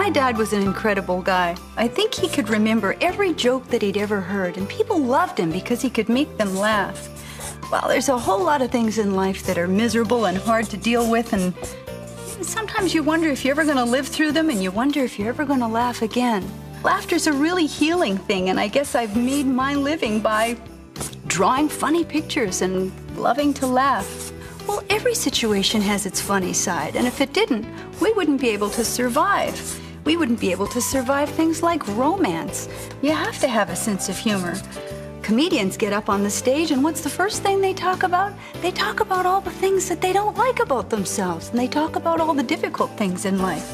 My dad was an incredible guy. I think he could remember every joke that he'd ever heard, and people loved him because he could make them laugh. Well, there's a whole lot of things in life that are miserable and hard to deal with, and sometimes you wonder if you're ever going to live through them, and you wonder if you're ever going to laugh again. Laughter's a really healing thing, and I guess I've made my living by drawing funny pictures and loving to laugh. Well, every situation has its funny side, and if it didn't, we wouldn't be able to survive. We wouldn't be able to survive things like romance. You have to have a sense of humor. Comedians get up on the stage, and what's the first thing they talk about? They talk about all the things that they don't like about themselves, and they talk about all the difficult things in life.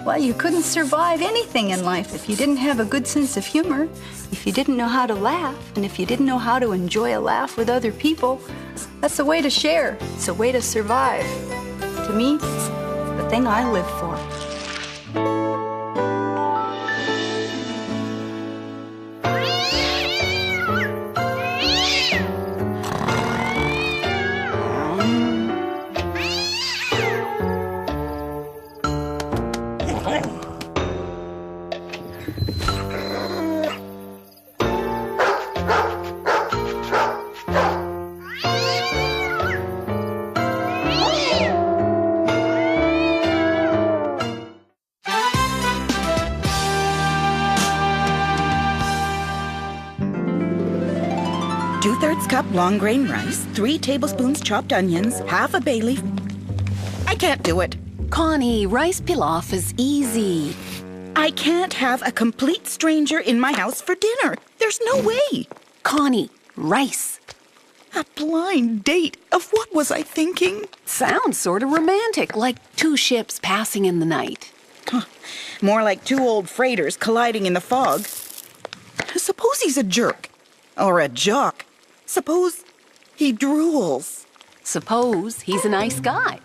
Well, you couldn't survive anything in life if you didn't have a good sense of humor, if you didn't know how to laugh, and if you didn't know how to enjoy a laugh with other people. That's a way to share. It's a way to survive. To me, it's the thing I live for. Cup long grain rice, 3 tablespoons chopped onions, half a bay leaf. I can't do it. Connie, rice pilaf is easy. I can't have a complete stranger in my house for dinner. There's no way. Connie, rice. A blind date? Of what was I thinking? Sounds sort of romantic, like 2 ships passing in the night. More like 2 old freighters colliding in the fog. Suppose he's a jerk. Or a jock. Suppose he drools. Suppose he's a nice guy.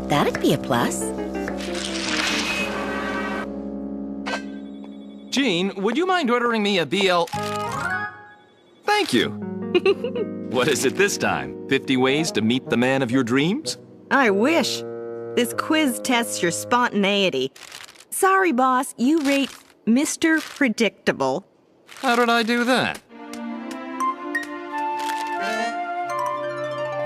That'd be a plus. Jean, would you mind ordering me a BL... Thank you. What is it this time? 50 ways to meet the man of your dreams? I wish. This quiz tests your spontaneity. Sorry, boss, you rate Mr. Predictable. How did I do that?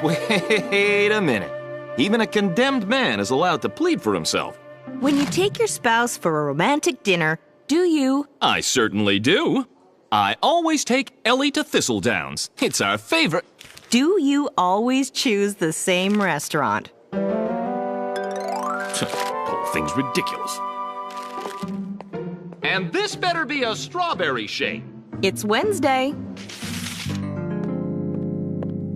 Wait a minute. Even a condemned man is allowed to plead for himself. When you take your spouse for a romantic dinner, do you? I certainly do. I always take Ellie to Thistledowns. It's our favorite. Do you always choose the same restaurant? Whole thing's ridiculous. And this better be a strawberry shake. It's Wednesday.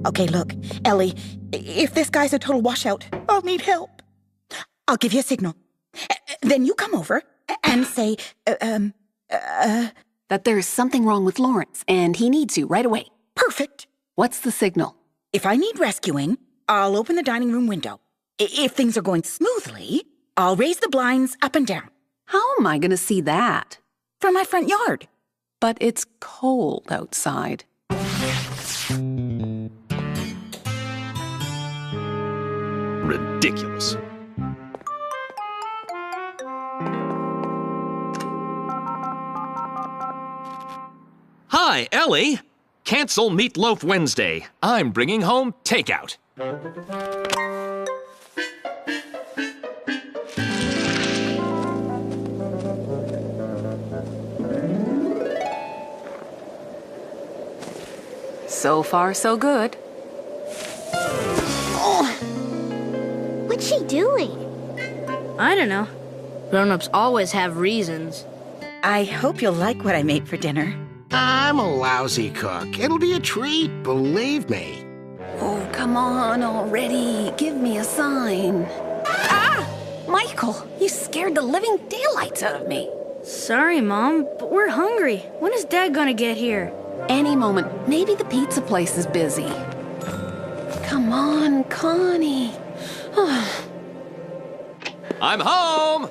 Okay, look, Ellie, if this guy's a total washout, I'll need help. I'll give you a signal. Then you come over and say, that there's something wrong with Lawrence, and he needs you right away. Perfect. What's the signal? If I need rescuing, I'll open the dining room window. If things are going smoothly, I'll raise the blinds up and down. How am I going to see that? From my front yard. But it's cold outside. Ridiculous. Hi, Ellie. Cancel Meatloaf Wednesday. I'm bringing home takeout. So far, so good. What's she doing? I don't know. Grown-ups always have reasons. I hope you'll like what I made for dinner. I'm a lousy cook. It'll be a treat, believe me. Oh, come on already. Give me a sign. Ah! Michael, you scared the living daylights out of me. Sorry, Mom, but we're hungry. When is Dad gonna get here? Any moment. Maybe the pizza place is busy. Come on, Connie. I'm home!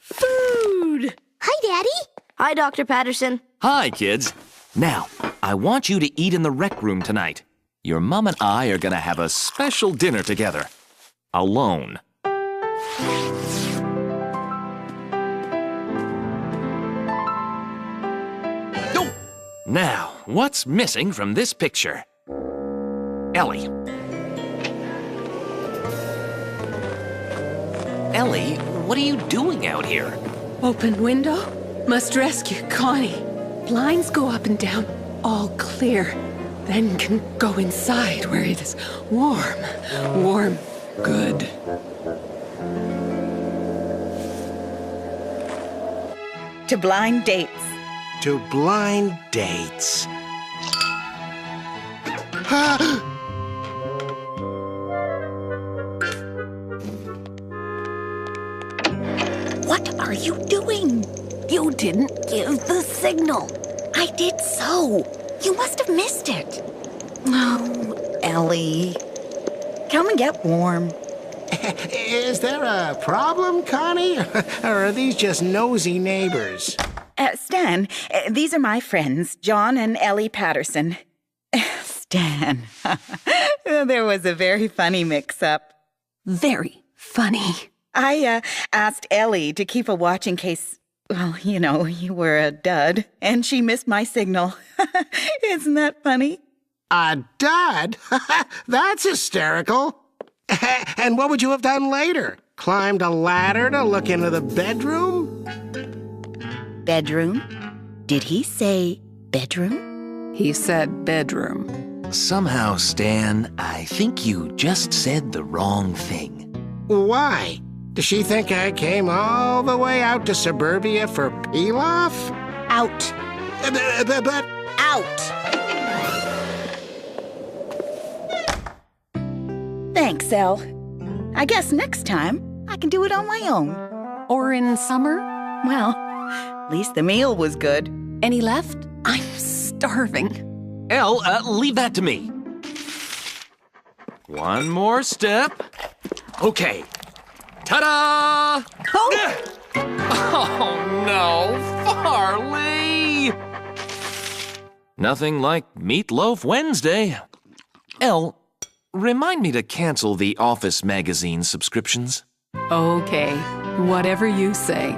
Food! Hi, Daddy. Hi, Dr. Patterson. Hi, kids. Now, I want you to eat in the rec room tonight. Your mom and I are gonna have a special dinner together. Alone. Oh! Now, what's missing from this picture? Ellie. Ellie, what are you doing out here? Open window? Must rescue Connie. Blinds go up and down, all clear. Then can go inside where it is warm. Warm, good. To blind dates. To blind dates. What are you doing? You didn't give the signal. I did so. You must have missed it. Oh, Ellie. Come and get warm. Is there a problem, Connie? Or are these just nosy neighbors? Stan, these are my friends, John and Ellie Patterson. Stan, there was a very funny mix-up. Very funny. I asked Ellie to keep a watch in case, well, you were a dud, and she missed my signal. Isn't that funny? A dud? That's hysterical. And what would you have done later? Climbed a ladder to look into the bedroom? Bedroom? Did he say bedroom? He said bedroom. Somehow, Stan, I think you just said the wrong thing. Why? Does she think I came all the way out to suburbia for pilaf? Out. But Out! Thanks, Elle. I guess next time I can do it on my own. Or in summer? Well, at least the meal was good. Any left? I'm starving. Elle, leave that to me. One more step. Okay. Ta-da! Oh, no, Farley! Nothing like Meatloaf Wednesday. Elle, remind me to cancel the Office magazine subscriptions. Okay, whatever you say.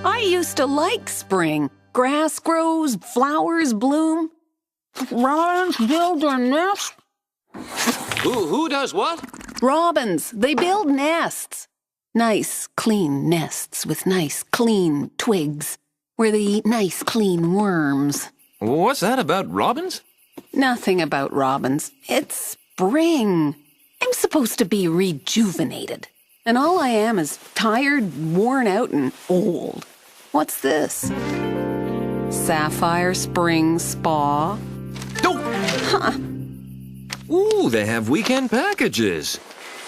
I used to like spring. Grass grows, flowers bloom. Robins build their nests. Who does what? Robins, they build nests. Nice, clean nests with nice, clean twigs where they eat nice, clean worms. What's that about robins? Nothing about robins. It's spring. I'm supposed to be rejuvenated. And all I am is tired, worn out, and old. What's this? Sapphire Spring Spa. Oh! Ooh, they have weekend packages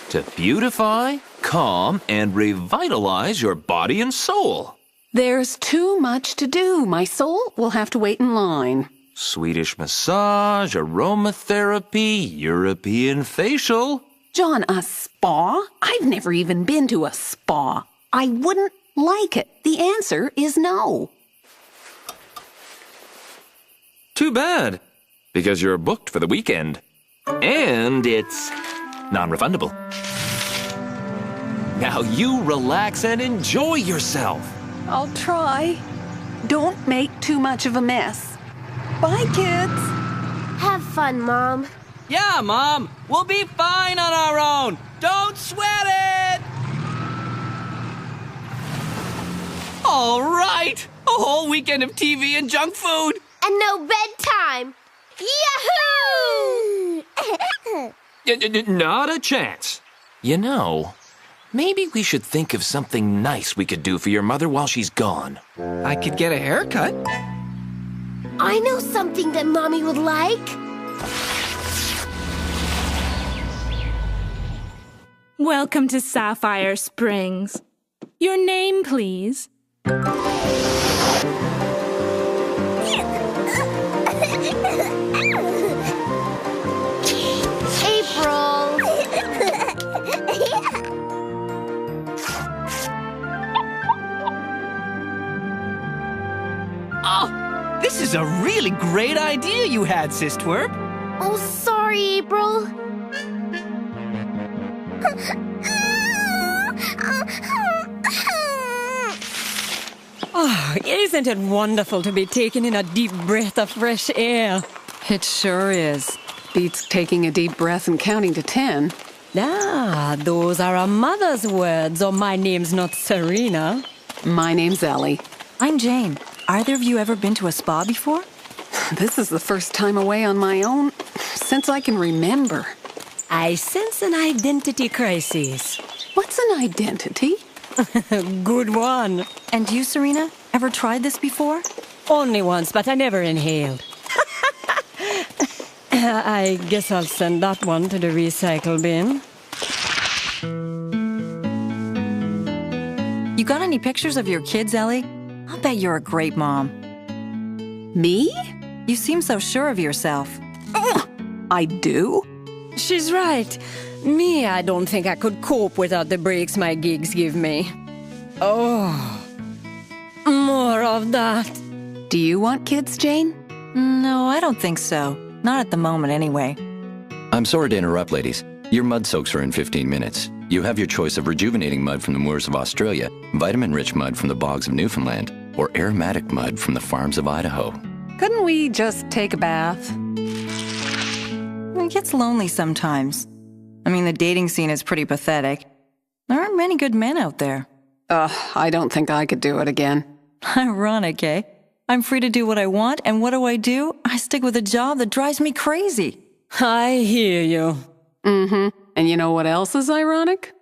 to beautify, calm, and revitalize your body and soul. There's too much to do. My soul will have to wait in line. Swedish massage, aromatherapy, European facial. John, a spa? I've never even been to a spa. I wouldn't like it. The answer is no. Too bad, because you're booked for the weekend. And it's non-refundable. Now you relax and enjoy yourself. I'll try. Don't make too much of a mess. Bye, kids. Have fun, Mom. Yeah, Mom. We'll be fine on our own. Don't sweat it! All right. A whole weekend of TV and junk food. And no bedtime. Yahoo! Not a chance. You know, Maybe we should think of something nice we could do for your mother while she's gone. I could get a haircut. I know something that Mommy would like. Welcome to Sapphire Springs. Your name, please. April. Oh, this is a really great idea you had, Sis Twerp. Oh, sorry, April. Oh, isn't it wonderful to be taking in a deep breath of fresh air? It sure is. Beats taking a deep breath and counting to 10. Ah, those are a mother's words, or my name's not Serena. My name's Ellie. I'm Jane. Either of you ever been to a spa before? This is the first time away on my own since I can remember. I sense an identity crisis. What's an identity? Good one. And you, Serena, ever tried this before? Only once, but I never inhaled. I guess I'll send that one to the recycle bin. You got any pictures of your kids, Ellie? I'll bet you're a great mom. Me? You seem so sure of yourself. I do? She's right. Me, I don't think I could cope without the breaks my gigs give me. Oh, more of that. Do you want kids, Jane? No, I don't think so. Not at the moment, anyway. I'm sorry to interrupt, ladies. Your mud soaks are in 15 minutes. You have your choice of rejuvenating mud from the moors of Australia, vitamin-rich mud from the bogs of Newfoundland, or aromatic mud from the farms of Idaho. Couldn't we just take a bath? It gets lonely sometimes. I mean, the dating scene is pretty pathetic. There aren't many good men out there. I don't think I could do it again. Ironic, eh? I'm free to do what I want, and what do? I stick with a job that drives me crazy. I hear you. Mm-hmm. And you know what else is ironic?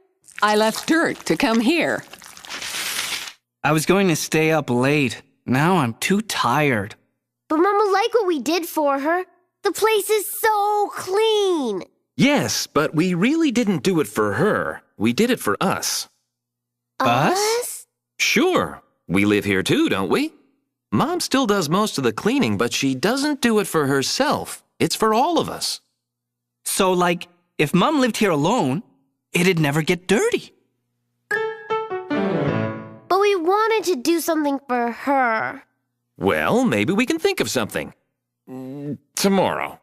I left dirt to come here. I was going to stay up late. Now I'm too tired. But Mama liked what we did for her. The place is so clean. Yes, but we really didn't do it for her. We did it for us. Us? Sure. We live here too, don't we? Mom still does most of the cleaning, but she doesn't do it for herself. It's for all of us. So, like, if Mom lived here alone, it'd never get dirty. But we wanted to do something for her. Well, maybe we can think of something. Tomorrow.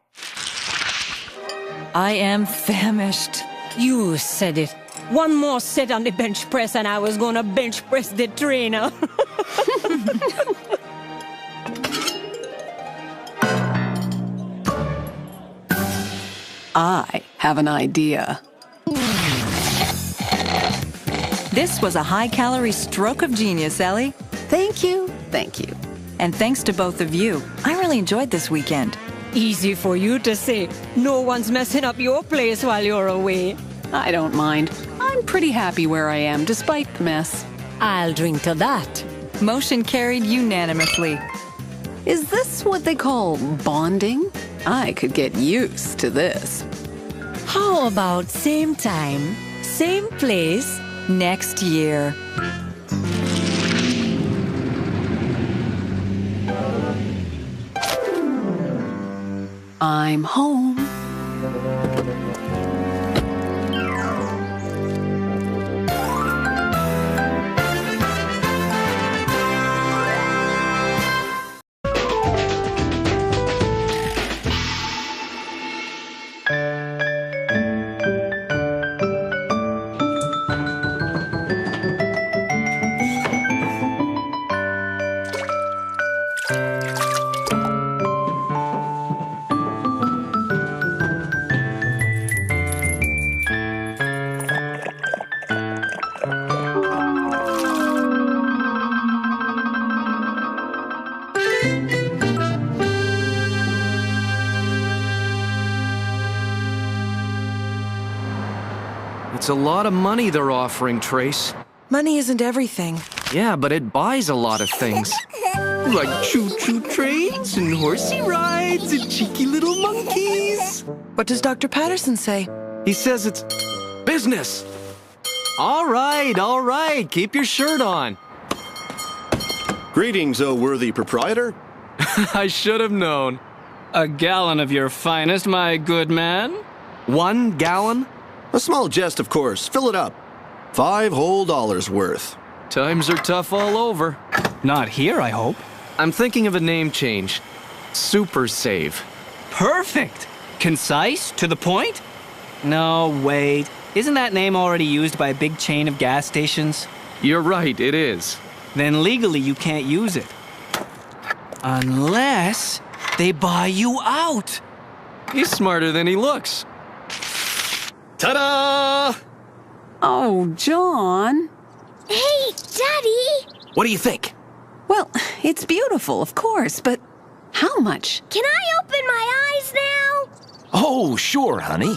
I am famished. You said it. One more set on the bench press and I was gonna bench press the trainer. I have an idea. This was a high-calorie stroke of genius, Ellie. Thank you. Thank you. And thanks to both of you. I really enjoyed this weekend. Easy for you to say. No one's messing up your place while you're away. I don't mind. I'm pretty happy where I am, despite the mess. I'll drink to that. Motion carried unanimously. Is this what they call bonding? I could get used to this. How about same time, same place, next year? I'm home. It's a lot of money they're offering, Trace. Money isn't everything. Yeah, but it buys a lot of things. Like choo-choo trains and horsey rides and cheeky little monkeys. What does Dr. Patterson say? He says it's business. All right. Keep your shirt on. Greetings, O worthy proprietor. I should have known. A gallon of your finest, my good man. 1 gallon? A small jest, of course. Fill it up. $5 whole worth. Times are tough all over. Not here, I hope. I'm thinking of a name change. Super Save. Perfect. Concise, to the point? No, wait. Isn't that name already used by a big chain of gas stations? You're right, it is. Then legally you can't use it. Unless they buy you out. He's smarter than he looks. Ta-da! Oh, John. Hey, Daddy! What do you think? Well, it's beautiful, of course, but how much? Can I open my eyes now? Oh, sure, honey.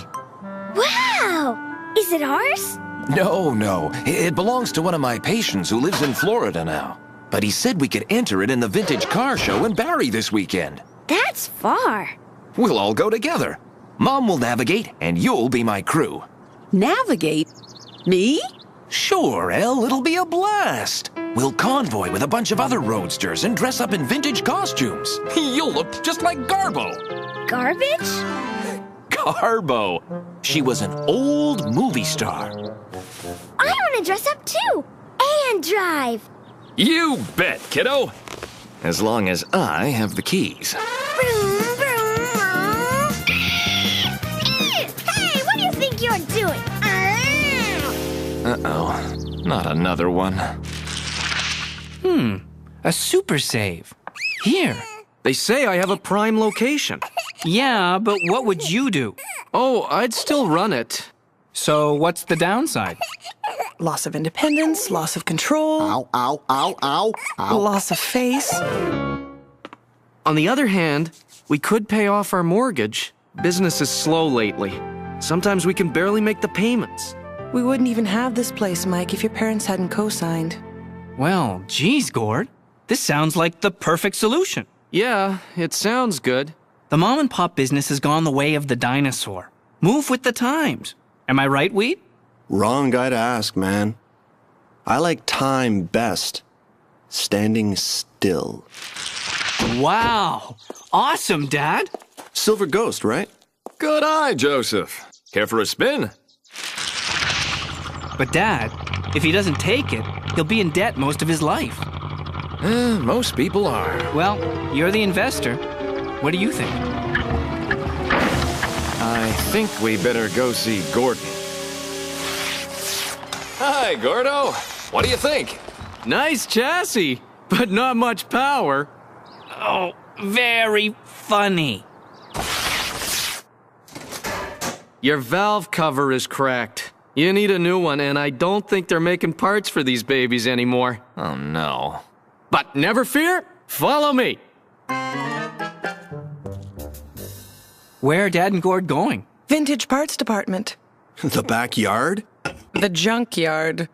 Wow! Is it ours? No. It belongs to one of my patients who lives in Florida now. But he said we could enter it in the vintage car show in Barrie this weekend. That's far. We'll all go together. Mom will navigate, and you'll be my crew. Navigate? Me? Sure, Elle, it'll be a blast. We'll convoy with a bunch of other roadsters and dress up in vintage costumes. You'll look just like Garbo. Garbage? Garbo. She was an old movie star. I want to dress up too. And drive. You bet, kiddo. As long as I have the keys. Vroom, vroom, vroom. Hey, what do you think you're doing? Uh-oh. Not another one. A super save. Here. They say I have a prime location. Yeah, but what would you do? Oh, I'd still run it. So what's the downside? Loss of independence, loss of control. Ow, ow, ow, ow, ow. Loss of face. On the other hand, we could pay off our mortgage. Business is slow lately. Sometimes we can barely make the payments. We wouldn't even have this place, Mike, if your parents hadn't co-signed. Well, geez, Gord. This sounds like the perfect solution. Yeah, it sounds good. The mom and pop business has gone the way of the dinosaur. Move with the times. Am I right, Weed? Wrong guy to ask, man. I like time best. Standing still. Wow. Awesome, Dad. Silver Ghost, right? Good eye, Joseph. Care for a spin? But Dad, if he doesn't take it, he'll be in debt most of his life. Most people are. Well, you're the investor. What do you think? I think we better go see Gordon. Hi, Gordo. What do you think? Nice chassis, but not much power. Oh, very funny. Your valve cover is cracked. You need a new one, and I don't think they're making parts for these babies anymore. Oh, no. But never fear, follow me. Where are Dad and Gord going? Vintage parts department. The backyard? The junkyard.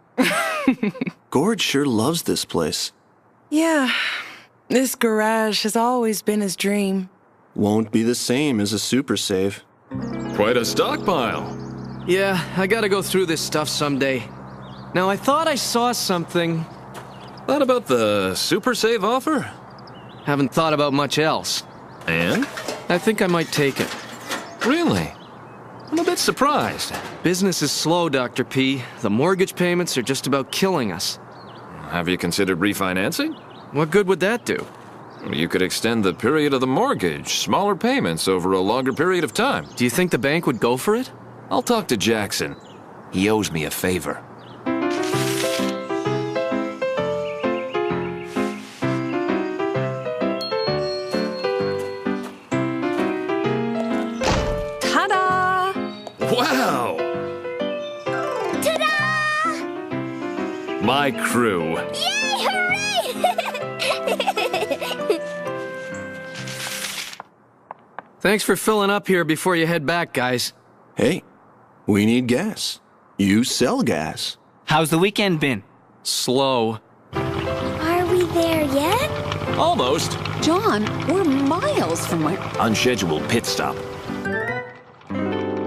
Gord sure loves this place. Yeah, this garage has always been his dream. Won't be the same as a super save. Quite a stockpile. Yeah, I gotta go through this stuff someday. Now, I thought I saw something. Thought about the super save offer? Haven't thought about much else. And? I think I might take it. Really? I'm a bit surprised. Business is slow, Dr. P. The mortgage payments are just about killing us. Have you considered refinancing? What good would that do? You could extend the period of the mortgage, smaller payments over a longer period of time. Do you think the bank would go for it? I'll talk to Jackson. He owes me a favor. Ta-da! Wow! Ta-da! My crew. Yay, hooray! Thanks for filling up here before you head back, guys. Hey, we need gas. You sell gas. How's the weekend been? Slow. Are we there yet? Almost. John, we're miles from where... Unscheduled pit stop.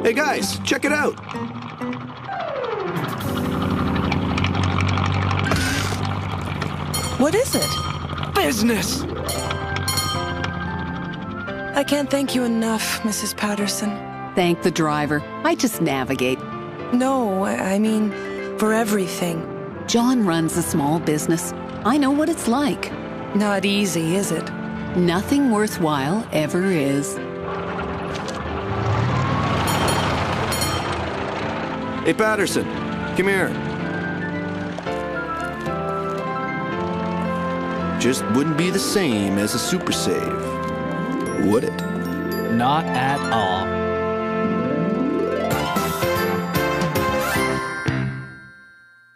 Hey guys, check it out. What is it? Business! I can't thank you enough, Mrs. Patterson. Thank the driver. I just navigate. No, I mean, for everything. John runs a small business. I know what it's like. Not easy, is it? Nothing worthwhile ever is. Hey Patterson, come here. Just wouldn't be the same as a super save, would it? Not at all.